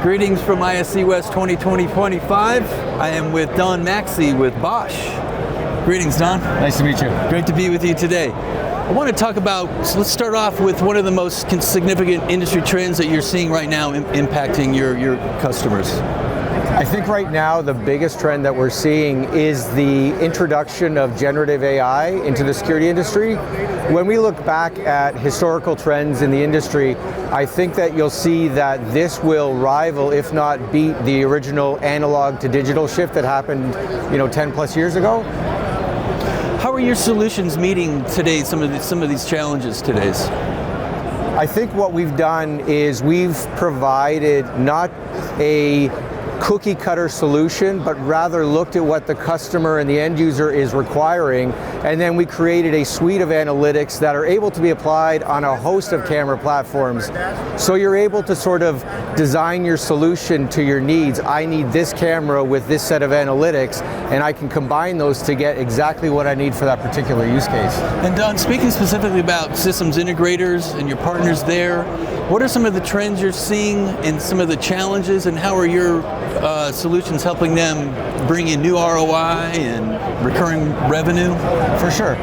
Greetings from ISC West 2020-25. I am with Don Maxey with Bosch. Greetings, Don. Nice to meet you. Great to be with you today. I want to talk about, so let's start off with one of the most significant industry trends that you're seeing right now impacting your customers. I think right now the biggest trend that we're seeing is the introduction of generative AI into the security industry. When we look back at historical trends in the industry, I think that you'll see that this will rival, if not beat, the original analog to digital shift that happened, 10 plus years ago. How are your solutions meeting today some of these challenges today? I think what we've done is we've provided not a cookie cutter solution, but rather looked at what the customer and the end user is requiring, and then we created a suite of analytics that are able to be applied on a host of camera platforms. So you're able to sort of design your solution to your needs. I need this camera with this set of analytics, and I can combine those to get exactly what I need for that particular use case. And Don, speaking specifically about systems integrators and your partners there, what are some of the trends you're seeing and some of the challenges, and how are your solutions helping them bring in new ROI and recurring revenue? For sure.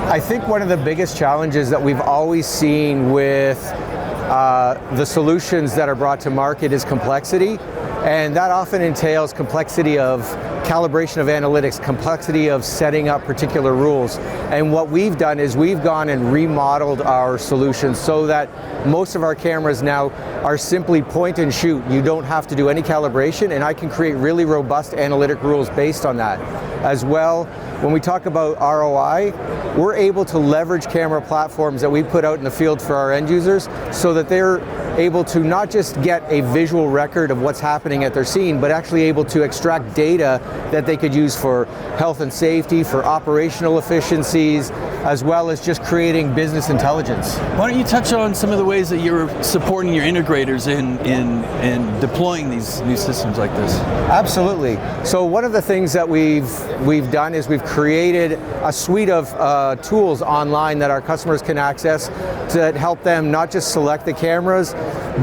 I think one of the biggest challenges that we've always seen with the solutions that are brought to market is complexity, and that often entails complexity of calibration of analytics, complexity of setting up particular rules. And what we've done is we've gone and remodeled our solutions so that most of our cameras now are simply point and shoot. You don't have to do any calibration, and I can create really robust analytic rules based on that. As well, when we talk about ROI, we're able to leverage camera platforms that we put out in the field for our end users so that they're able to not just get a visual record of what's happening at their scene, but actually able to extract data that they could use for health and safety, for operational efficiencies, as well as just creating business intelligence. Why don't you touch on some of the ways that you're supporting your integrators in deploying these new systems like this? Absolutely. So one of the things that we've done is we've created a suite of tools online that our customers can access to help them not just select the cameras,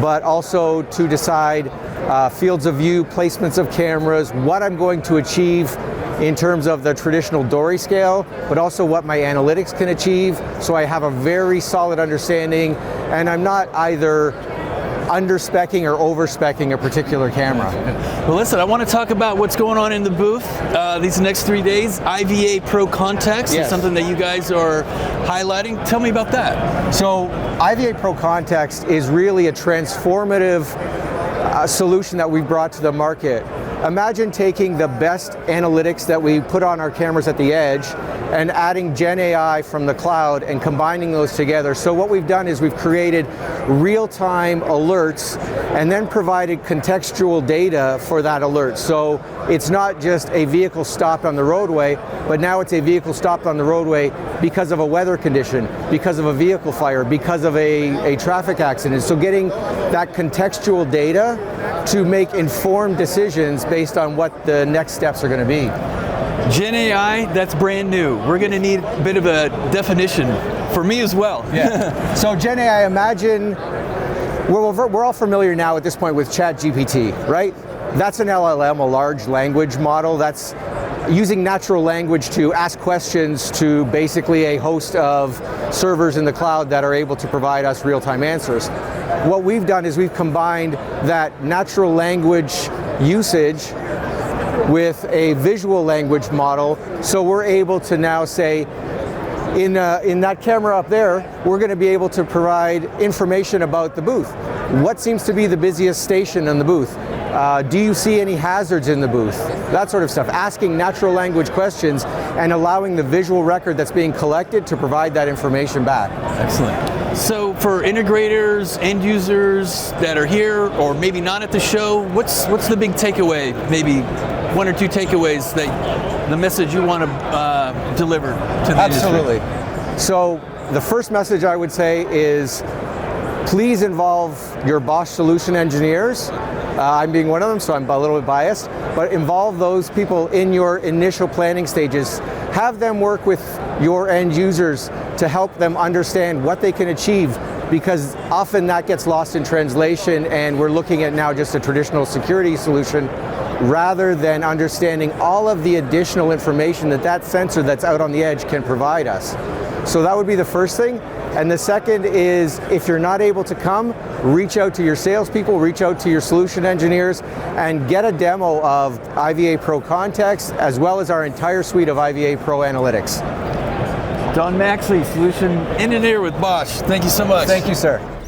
but also to decide fields of view, placements of cameras, what I'm going to achieve in terms of the traditional Dory scale, but also what my analytics can achieve, so I have a very solid understanding, and I'm not either under-speccing or over-speccing a particular camera. Well, listen, I want to talk about what's going on in the booth these next 3 days. IVA Pro Context is something that you guys are highlighting. Tell me about that. So IVA Pro Context is really a transformative solution that we brought to the market. Imagine taking the best analytics that we put on our cameras at the edge and adding Gen AI from the cloud and combining those together. So what we've done is we've created real-time alerts and then provided contextual data for that alert. So it's not just a vehicle stopped on the roadway, but now it's a vehicle stopped on the roadway because of a weather condition, because of a vehicle fire, because of a traffic accident. So getting that contextual data to make informed decisions based on what the next steps are going to be. Gen AI, that's brand new. We're going to need a bit of a definition for me as well. Yeah. So Gen AI, imagine, we're all familiar now at this point with ChatGPT, right? That's an LLM, a large language model. That's using natural language to ask questions to basically a host of servers in the cloud that are able to provide us real-time answers. What we've done is we've combined that natural language usage with a visual language model, so we're able to now say, in that camera up there, we're going to be able to provide information about the booth. What seems to be the busiest station in the booth? Do you see any hazards in the booth? That sort of stuff. Asking natural language questions and allowing the visual record that's being collected to provide that information back. Excellent. So for integrators, end users that are here or maybe not at the show, what's the big takeaway? Maybe one or two takeaways that the message you want to deliver to the Absolutely. industry. So the first message I would say is please involve your Bosch solution engineers. I'm being one of them, so I'm a little bit biased, but involve those people in your initial planning stages. Have them work with your end users to help them understand what they can achieve because often that gets lost in translation and we're looking at now just a traditional security solution rather than understanding all of the additional information that that sensor that's out on the edge can provide us. So that would be the first thing. And the second is, if you're not able to come, reach out to your salespeople, reach out to your solution engineers, and get a demo of IVA Pro Context, as well as our entire suite of IVA Pro Analytics. Don Maxey, Solution Engineer with Bosch. Thank you so much. Thank you, sir.